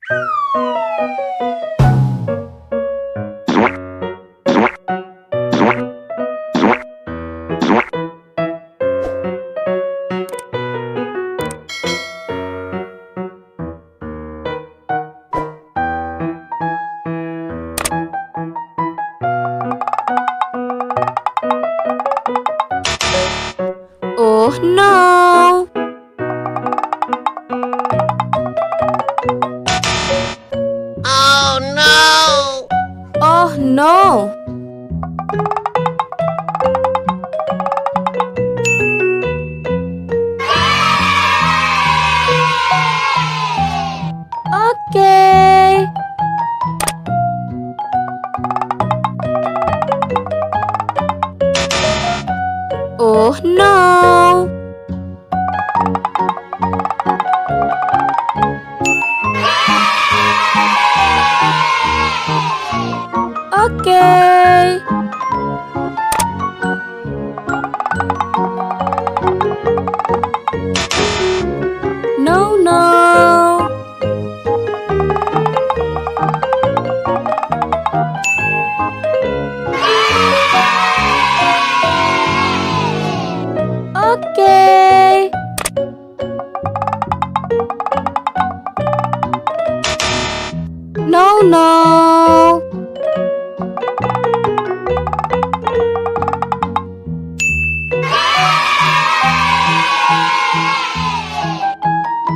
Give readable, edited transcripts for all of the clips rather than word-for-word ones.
Oh no! Oh no! Oh no! Okay. Oh no! Okay. No, no. Okay. No, no.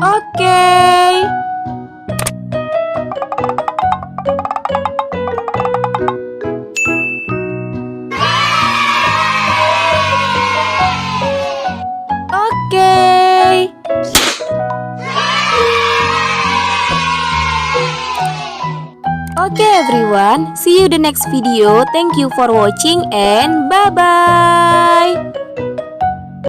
Okay. Okay. Okay everyone, see you the next video. Thank you for watching and bye-bye.